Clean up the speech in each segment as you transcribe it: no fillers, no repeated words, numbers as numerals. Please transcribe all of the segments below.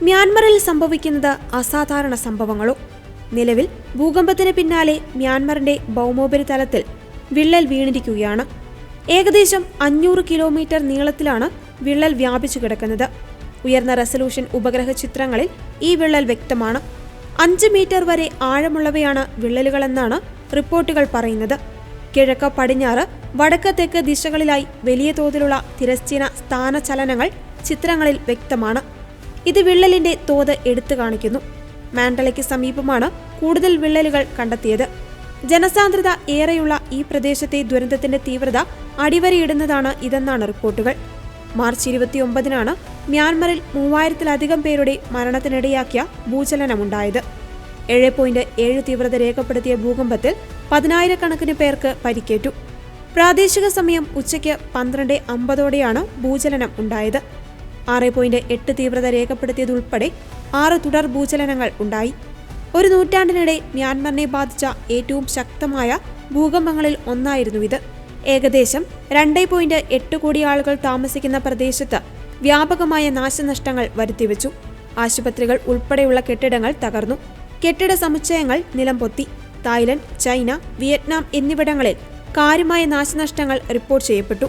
മ്യാൻമറിൽ സംഭവിക്കുന്നത് അസാധാരണ സംഭവങ്ങളോ? നിലവിൽ ഭൂകമ്പത്തിന് പിന്നാലെ മ്യാൻമറിന്റെ ഭൗമോപരിതലത്തിൽ വിള്ളൽ വീണിരിക്കുകയാണ്. ഏകദേശം 500 കിലോമീറ്റർ നീളത്തിലാണ് വിള്ളൽ വ്യാപിച്ചു കിടക്കുന്നത്. ഉയർന്ന റെസല്യൂഷൻ ഉപഗ്രഹ ചിത്രങ്ങളിൽ ഈ വിള്ളൽ വ്യക്തമാണ്. 5 മീറ്റർ വരെ ആഴമുള്ളവയാണ് വിള്ളലുകളെന്നാണ് റിപ്പോർട്ടുകൾ പറയുന്നത്. കിഴക്ക്, പടിഞ്ഞാറ്, വടക്ക്, തെക്ക് ദിശകളിലായി വലിയ തോതിലുള്ള തിരശ്ചീന സ്ഥാനചലനങ്ങൾ ചിത്രങ്ങളിൽ വ്യക്തമാണ്. ഇത് വിള്ളലിന്റെ തോത് എടുത്തു കാണിക്കുന്നു. മാൻഡലയ്ക്ക് സമീപമാണ് കൂടുതൽ വിള്ളലുകൾ കണ്ടെത്തിയത്. ജനസാന്ദ്രത ഏറെയുള്ള ഈ പ്രദേശത്തെ ദുരന്തത്തിന്റെ തീവ്രത അടിവരയിടുന്നതാണ് ഇതെന്നാണ് റിപ്പോർട്ടുകൾ. മാർച്ച് 29-നാണ് മ്യാൻമറിൽ 3000-ലധികം പേരുടെ മരണത്തിനിടയാക്കിയ ഭൂചലനമുണ്ടായത്. 7.7 തീവ്രത രേഖപ്പെടുത്തിയ ഭൂകമ്പത്തിൽ 10,000-കണക്കിന് പേർക്ക് പരിക്കേറ്റു. പ്രാദേശിക സമയം ഉച്ചയ്ക്ക് 12:50-ഓടെയാണ് ഭൂചലനം ഉണ്ടായത്. 6.8 തീവ്രത രേഖപ്പെടുത്തിയതുൾപ്പെടെ 6 തുടർ ഭൂചലനങ്ങൾ ഉണ്ടായി. ഒരു നൂറ്റാണ്ടിനിടെ മ്യാൻമറിനെ ബാധിച്ച ഏറ്റവും ശക്തമായ ഭൂകമ്പങ്ങളിൽ ഒന്നായിരുന്നു ഇത്. ഏകദേശം 2.8 കോടി ആളുകൾ താമസിക്കുന്ന പ്രദേശത്ത് വ്യാപകമായ നാശനഷ്ടങ്ങൾ വരുത്തിവെച്ചു. ആശുപത്രികൾ ഉൾപ്പെടെയുള്ള കെട്ടിടങ്ങൾ തകർന്നു. കെട്ടിട സമുച്ചയങ്ങൾ നിലംപൊത്തി. തായ്ലൻഡ്, ചൈന, വിയറ്റ്നാം എന്നിവിടങ്ങളിൽ കാര്യമായ നാശനഷ്ടങ്ങൾ റിപ്പോർട്ട് ചെയ്യപ്പെട്ടു.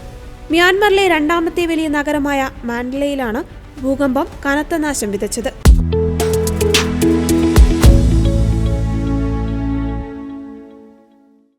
മ്യാൻമറിലെ രണ്ടാമത്തെ വലിയ നഗരമായ മാൻഡലയിലാണ് ഭൂകമ്പം കനത്ത നാശം വിതച്ചത്.